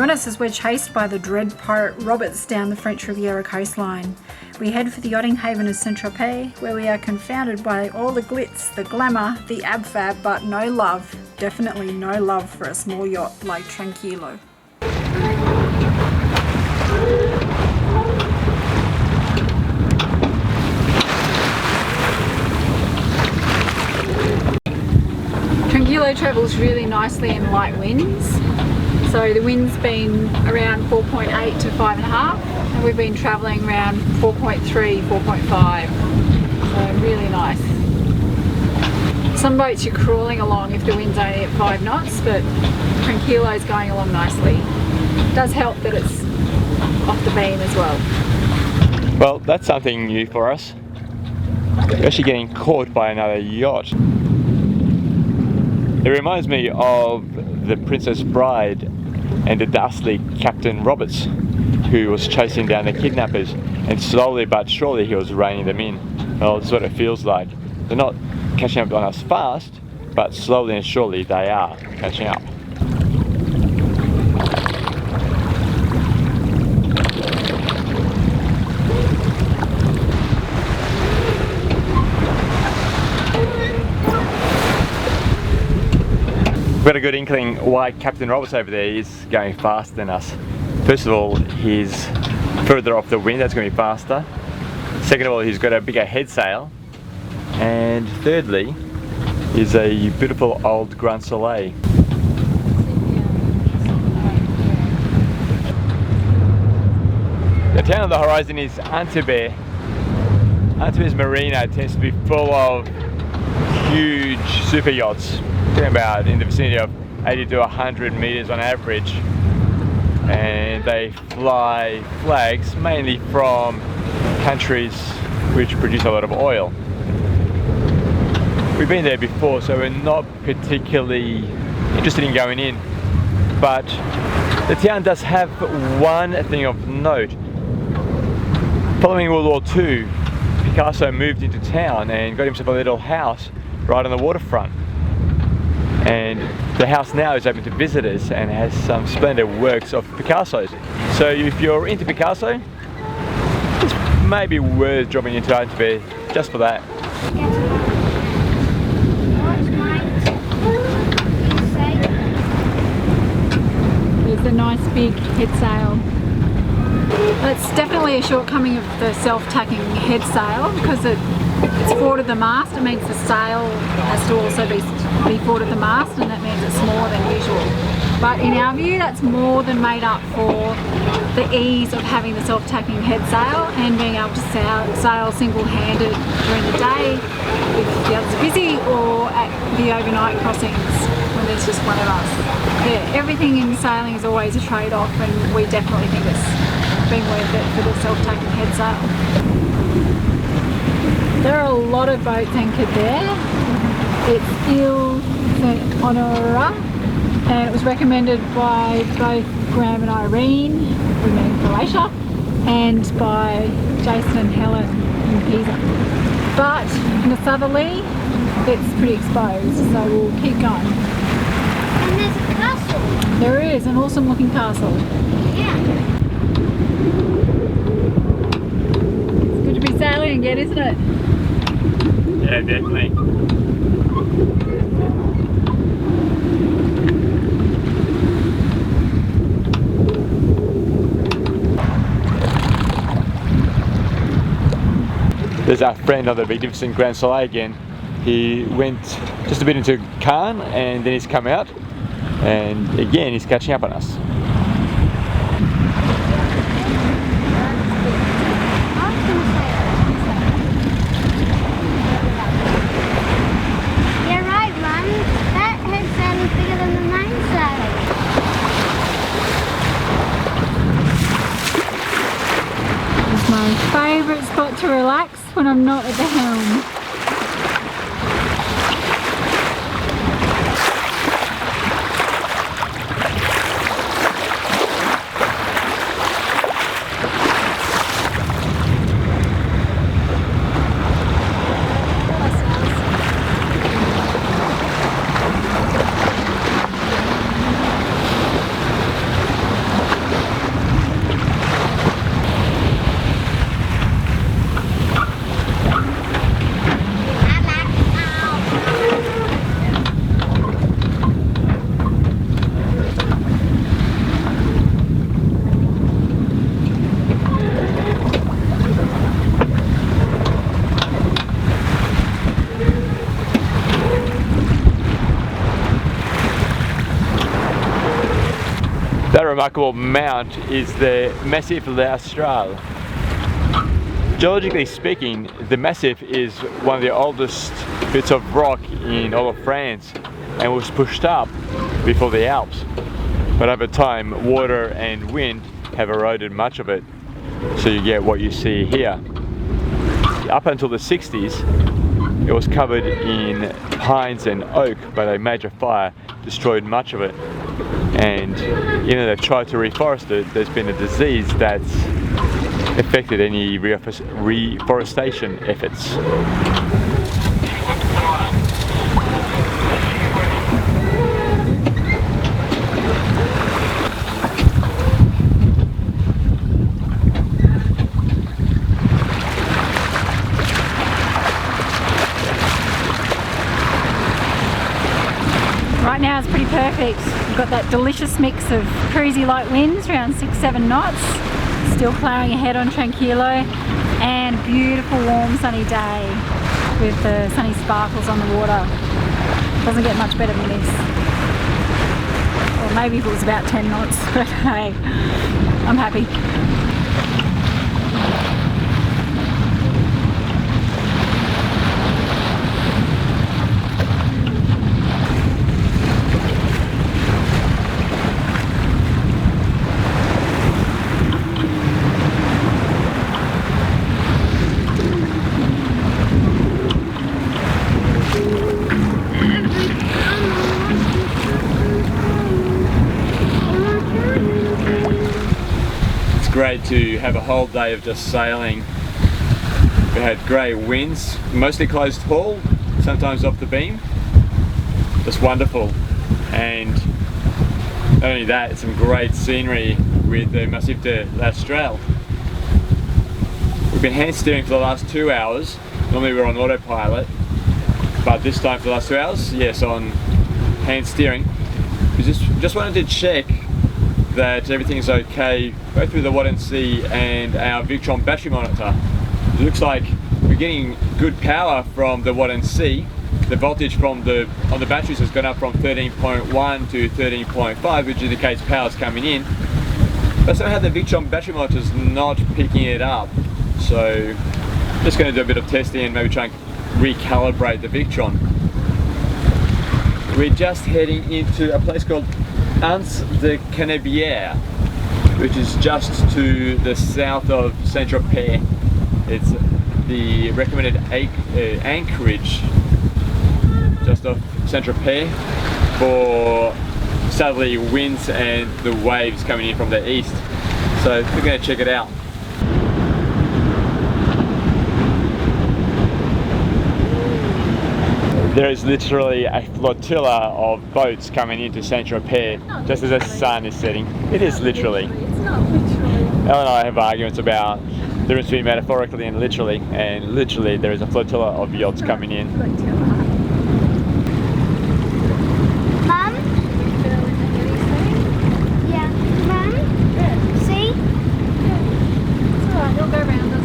Join us as we're chased by the dread pirate Roberts down the French Riviera coastline. We head for the yachting haven of Saint-Tropez, where we are confounded by all the glitz, the glamour, the ab-fab, but no love, definitely no love for a small yacht like Tranquilo. Tranquilo travels really nicely in light winds. So the wind's been around 4.8 to 5.5, and we've been travelling around 4.3, 4.5. So really nice. Some boats you're crawling along if the wind's only at 5 knots, but Tranquilo's going along nicely. It does help that it's off the beam as well. Well, that's something new for us. We're actually getting caught by another yacht. It reminds me of the Princess Bride and the dastardly Captain Roberts, who was chasing down the kidnappers, and slowly but surely he was reining them in. Well, this is what it feels like. They're not catching up on us fast, but slowly and surely they are catching up. We've got a good inkling why Captain Roberts over there is going faster than us. First of all, he's further off the wind, that's going to be faster. Second of all, he's got a bigger head sail. And thirdly, is a beautiful old Grand Soleil. The town on the horizon is Antibes. Antibes Marina tends to be full of huge super yachts. Talking about in the vicinity of 80 to 100 meters on average, and they fly flags mainly from countries which produce a lot of oil. We've been there before, so we're not particularly interested in going in, but the town does have one thing of note. Following World War II, Picasso moved into town and got himself a little house right on the waterfront. And the house now is open to visitors and has some splendid works of Picasso's. So if you're into Picasso, it's maybe worth dropping into Antibes just for that. There's a nice big head sail. It's definitely a shortcoming of the self-tacking head sail because it's forward of the mast. It means the sail has to also be forward of the mast, and that means it's smaller than usual. But in our view, that's more than made up for the ease of having the self-tacking head sail and being able to sail single-handed during the day if the others are busy, or at the overnight crossings when there's just one of us. Yeah, everything in sailing is always a trade-off, and we definitely think it's been worth it for the self-tacking head sail. There are a lot of boats anchored there. It's Ile Saint-Honora, and it was recommended by both Graham and Irene, we met in Croatia, and by Jason and Helen in Pisa. But in the southerly, it's pretty exposed, so we'll keep going. And there's a castle. There is, an awesome looking castle. Yeah. It's good to be sailing again, isn't it? Yeah, definitely. There's our friend on the magnificent Grand Soleil again. He went just a bit into Cannes and then he's come out, and again he's catching up on us. You're right, Mum. That head sail is bigger than the mainsail. It's my favourite spot to relax when I'm not at the helm. That remarkable mount is the Massif La Astrale. Geologically speaking, the Massif is one of the oldest bits of rock in all of France and was pushed up before the Alps. But over time, water and wind have eroded much of it, so you get what you see here. Up until the 60s, it was covered in pines and oak, but a major fire destroyed much of it. And even though they've tried to reforest it, there's been a disease that's affected any reforestation efforts. Right now it's pretty perfect. We've got that delicious mix of cruisy light winds around 6-7 knots, still ploughing ahead on Tranquilo, and beautiful warm sunny day with the sunny sparkles on the water. Doesn't get much better than this. Or maybe if it was about 10 knots, but hey, I'm happy. Great to have a whole day of just sailing. We had great winds, mostly closed hull, sometimes off the beam. Just wonderful. And not only that, some great scenery with the Massif de l'Astrale. We've been hand steering for the last 2 hours. Normally we're on autopilot, but this time for the last 2 hours, yes, on hand steering. We just wanted to check that everything's okay, both with the Watt&C and our Victron battery monitor. It looks like we're getting good power from the Watt&C. The voltage on the batteries has gone up from 13.1 to 13.5, which indicates power's coming in. But somehow the Victron battery monitor is not picking it up. So just going to do a bit of testing and maybe try and recalibrate the Victron. We're just heading into a place called Antibes, which is just to the south of Saint-Tropez. It's the recommended anchorage just off Saint-Tropez for southerly winds and the waves coming in from the east. So we're going to check it out. There is literally a flotilla of boats coming into Saint-Tropez just as the sun is setting. It is literally. It's not literally. Elle and I have arguments about the difference between metaphorically and literally there is a flotilla of yachts coming in. Mum? Yeah. Mum? See? It's alright, they'll go around us.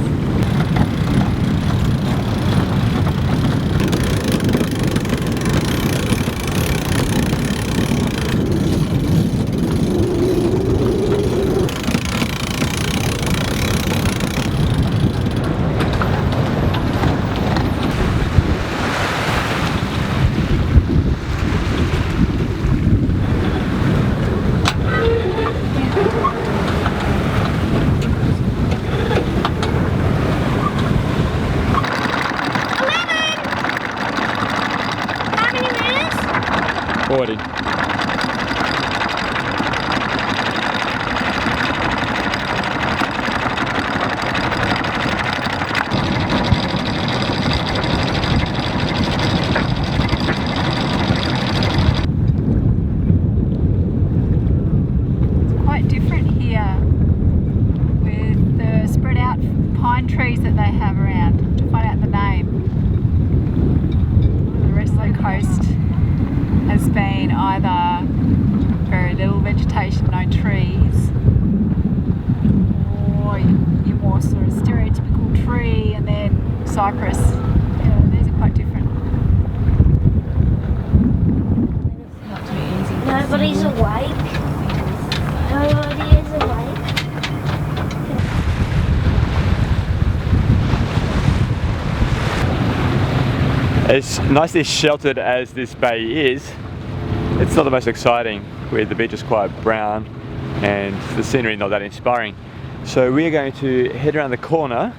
Cyprus. Yeah, these are quite different. Nobody's awake. already is awake. As nicely sheltered as this bay is, it's not the most exciting, where the beach is quite brown and the scenery not that inspiring. So we're going to head around the corner,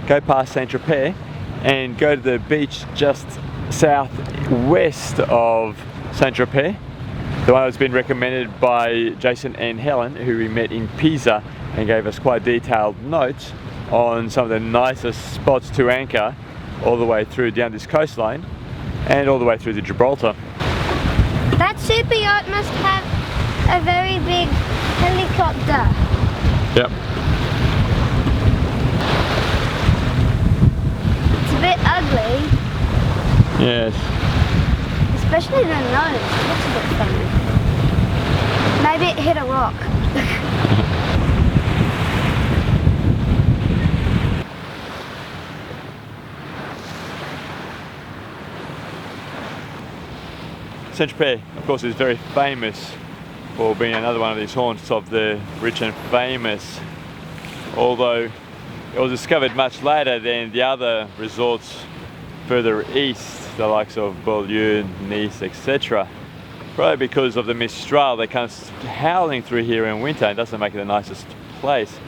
go past Saint-Tropez and go to the beach just southwest of Saint-Tropez, the one that's been recommended by Jason and Helen, who we met in Pisa and gave us quite detailed notes on some of the nicest spots to anchor all the way through down this coastline and all the way through to Gibraltar. That super yacht must have a very big helicopter. Yep. It's a bit ugly. Yes. Especially the nose. It looks a bit funny. Maybe it hit a rock. Saint-Tropez, of course, is very famous for being another one of these haunts of the rich and famous, although it was discovered much later than the other resorts further east, the likes of Beaulieu, Nice, etc. Probably because of the Mistral that comes howling through here in winter and doesn't make it the nicest place.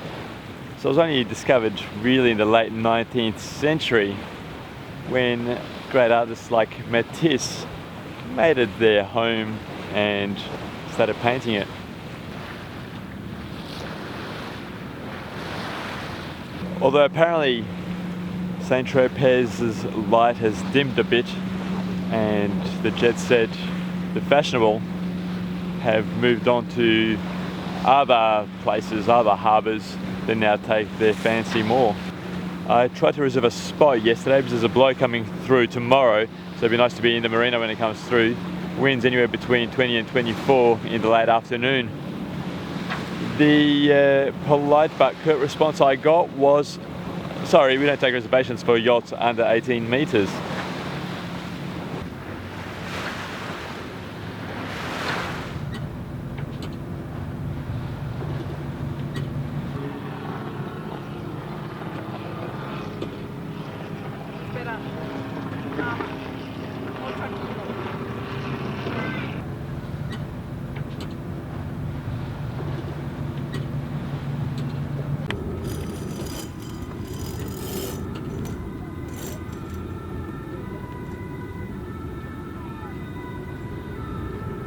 So it was only discovered really in the late 19th century when great artists like Matisse made it their home and started painting it. Although apparently Saint-Tropez's light has dimmed a bit and the jet set, the fashionable, have moved on to other places, other harbours that now take their fancy more. I tried to reserve a spot yesterday because there's a blow coming through tomorrow, so it'd be nice to be in the Marina when it comes through. Winds anywhere between 20 and 24 in the late afternoon. The polite but curt response I got was, sorry, we don't take reservations for yachts under 18 metres.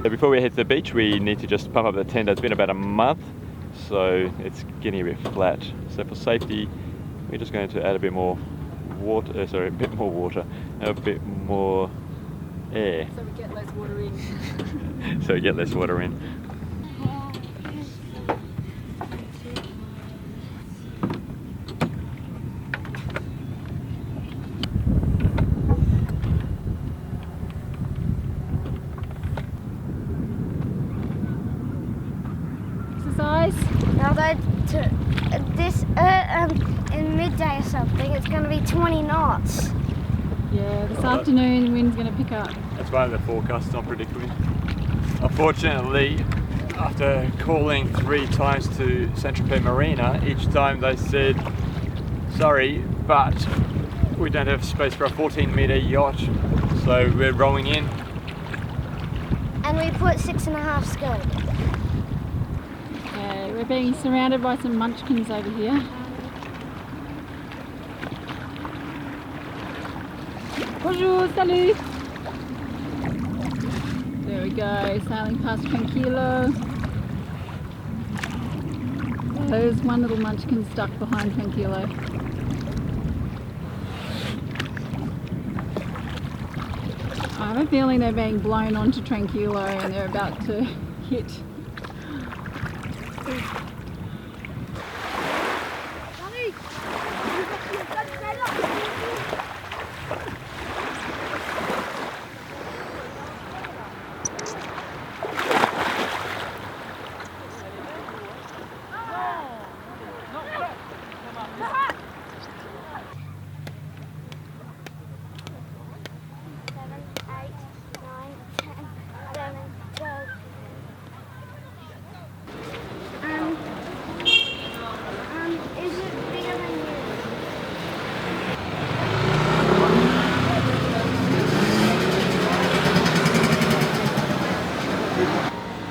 So before we head to the beach, we need to just pump up the tent. It's been about a month, so it's getting a bit flat. So for safety, we're just going to add a bit more water, a bit more water, and a bit more air. So we get less water in. So we get less water in. Although this in midday or something, it's going to be 20 knots. Yeah, this afternoon the wind's going to pick up. That's one of the forecasts not predicting. Unfortunately, after calling 3 times to Saint-Tropez Marina, each time they said, sorry, but we don't have space for a 14-metre yacht, so we're rowing in. And we put 6.5 scope. We're being surrounded by some munchkins over here. Bonjour, salut! There we go, sailing past Tranquilo. There's one little munchkin stuck behind Tranquilo. I have a feeling they're being blown onto Tranquilo and they're about to hit.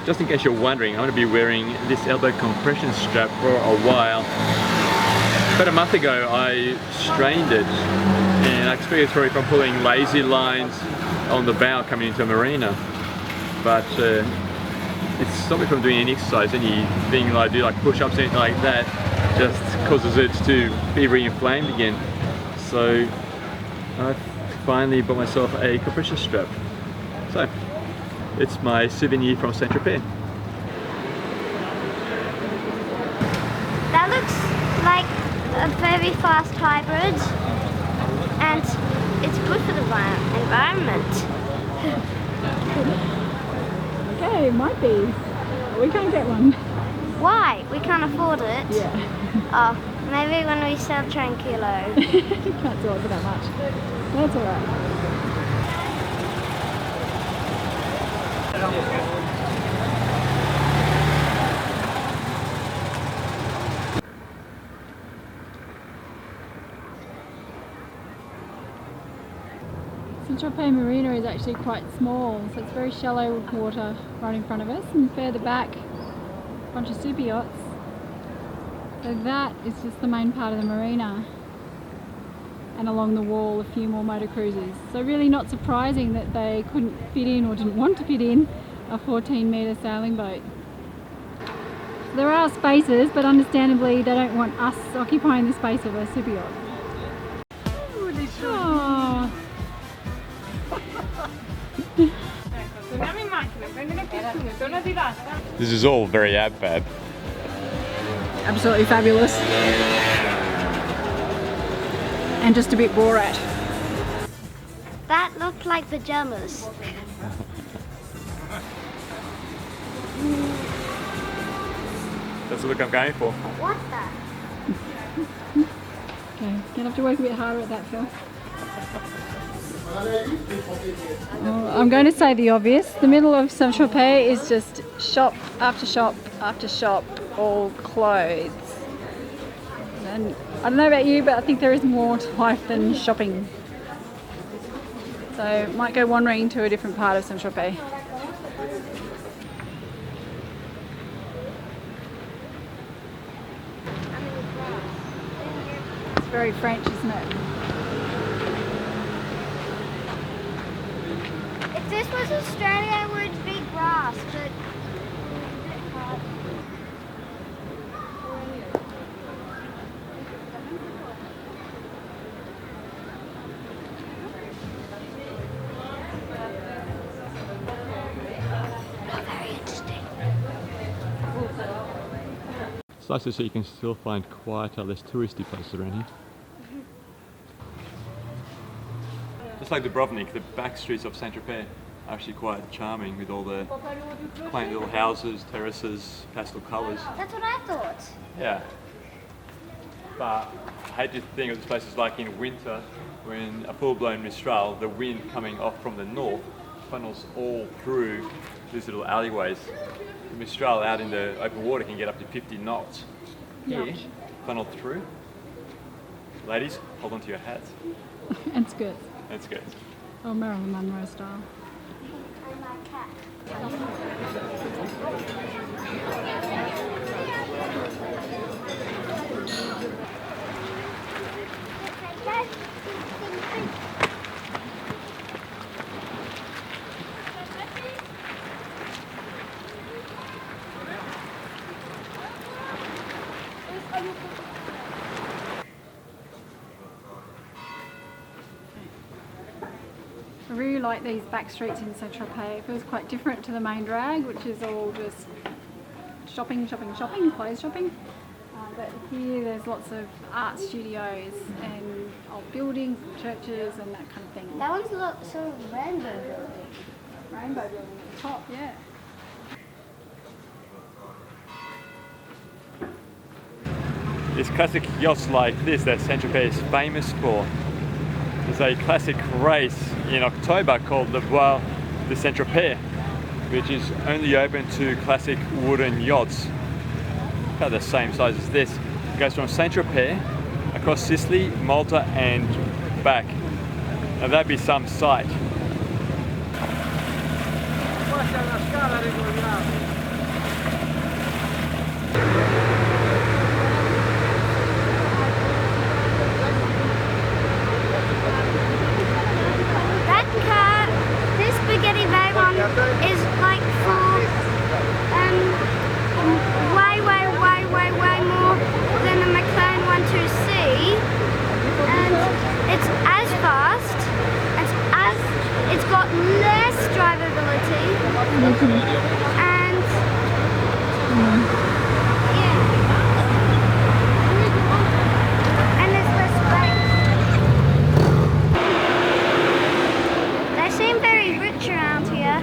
just in case you're wondering, I'm going to be wearing this elbow compression strap for a while. About a month ago I strained it, and I expect it's probably from pulling lazy lines on the bow coming into a marina. But it stopped me from doing any exercise, anything like I do, like push-ups, anything like that, just causes it to be re-inflamed again. So I finally bought myself a compression strap. So it's my souvenir from Saint-Tropez. That looks like a very fast hybrid, and it's good for the environment. Okay, it might be. We can't get one. Why? We can't afford it? Yeah. Oh, maybe when we sell Tranquilo. You can't do it for that much. That's alright. Saint-Tropez Marina is actually quite small, so it's very shallow water right in front of us, and further back a bunch of super yachts. So that is just the main part of the marina, and along the wall a few more motor cruisers. So really not surprising that they couldn't fit in, or didn't want to fit in, a 14-metre sailing boat. So there are spaces, but understandably they don't want us occupying the space of a super yacht. Oh. This is all very ab-fab. Absolutely fabulous. And just a bit Borat. That looked like pajamas. That's the look I'm going for. What the? Okay, you're gonna have to work a bit harder at that, Phil. Oh, I'm going to say the obvious. The middle of Saint-Tropez is just shop after shop after shop, all clothes. And I don't know about you, but I think there is more to life than shopping. So might go wandering to a different part of Saint-Tropez. It's very French, isn't it? If this was Australia, it would be grass, but very interesting. It's nice to see you can still find quieter, less touristy places around here. Just like Dubrovnik, the back streets of Saint-Tropez are actually quite charming, with all the quaint little houses, terraces, pastel colours. That's what I thought. Yeah. But I hate to think of this place as like in winter, when a full-blown Mistral, the wind coming off from the north funnels all through these little alleyways. The Mistral out in the open water can get up to 50 knots. Here, Yacht. funneled through. Ladies, hold on to your hats. And skirts. That's good. Or Marilyn Monroe style. And my cat. I really like these back streets in Saint-Tropez. It feels quite different to the main drag, which is all just shopping, shopping, shopping, clothes shopping. But here there's lots of art studios and old buildings, churches and that kind of thing. That one's sort of rainbow building. Rainbow building at the top, yeah. It's classic yachts like this that Saint-Tropez is famous for. There's a classic race in October called the Voile de Saint-Tropez, which is only open to classic wooden yachts, about the same size as this. It goes from Saint-Tropez across Sicily, Malta and back. Now that'd be some sight. And yeah. And there's less space. They seem very rich around here.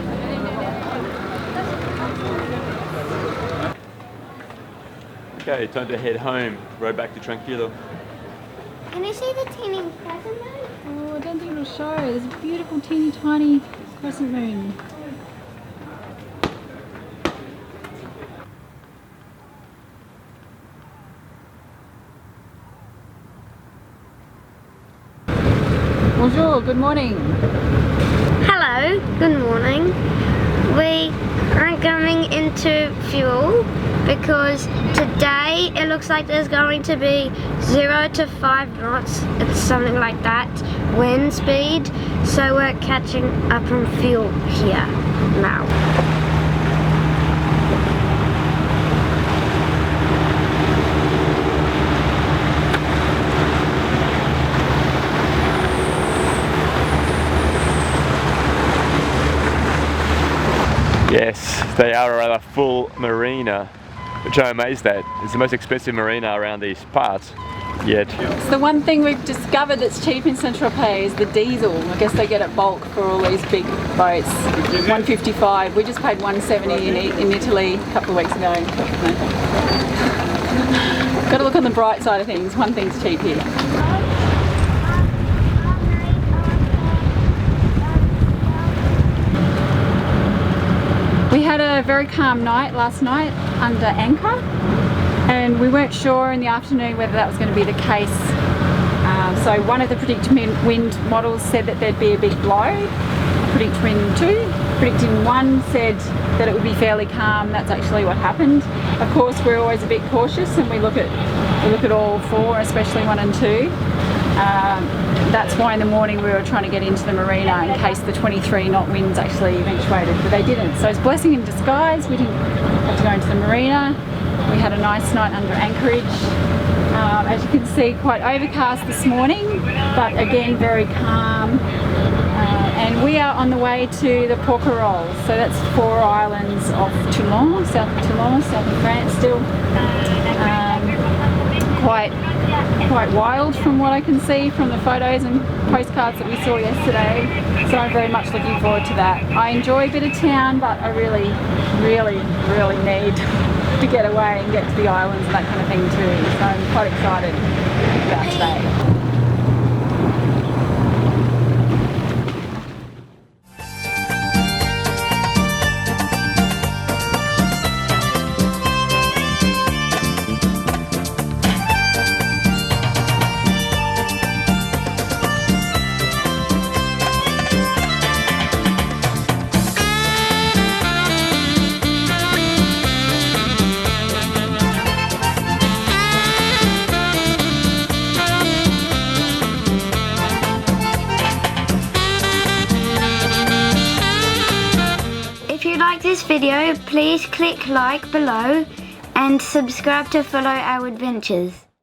Okay, time to head home. Road back to Tranquilo. Can you see the teeny crescent moon? Oh, I don't think it'll show. There's a beautiful teeny tiny crescent moon. Bonjour, good morning. Hello, good morning. We are going into fuel because today it looks like there's going to be 0 to 5 knots, it's something like that, wind speed, so we're catching up on fuel here now. Yes, they are a rather full marina, which I'm amazed at. It's the most expensive marina around these parts yet. It's the one thing we've discovered that's cheap in Saint-Tropez is the diesel. I guess they get it bulk for all these big boats. $1.55. We just paid $1.70 in Italy a couple of weeks ago. Got to look on the bright side of things. One thing's cheap here. We had a very calm night last night under anchor, and we weren't sure in the afternoon whether that was going to be the case. So one of the predicted wind models said that there'd be a big blow. Predict wind 2. Predicting 1 said that it would be fairly calm. That's actually what happened. Of course, we're always a bit cautious, and we look at all 4, especially 1 and 2. That's why in the morning we were trying to get into the marina in case the 23 knot winds actually eventuated, but they didn't. So it's a blessing in disguise. We didn't have to go into the marina. We had a nice night under anchorage. As you can see, quite overcast this morning, but again very calm. And we are on the way to the Porquerolles. So that's 4 islands off Toulon, south of Toulon, south of France still. Quite wild from what I can see from the photos and postcards that we saw yesterday, so I'm very much looking forward to that. I enjoy a bit of town, but I really need to get away and get to the islands and that kind of thing too, so I'm quite excited about today. If you like this video, please click like below and subscribe to follow our adventures.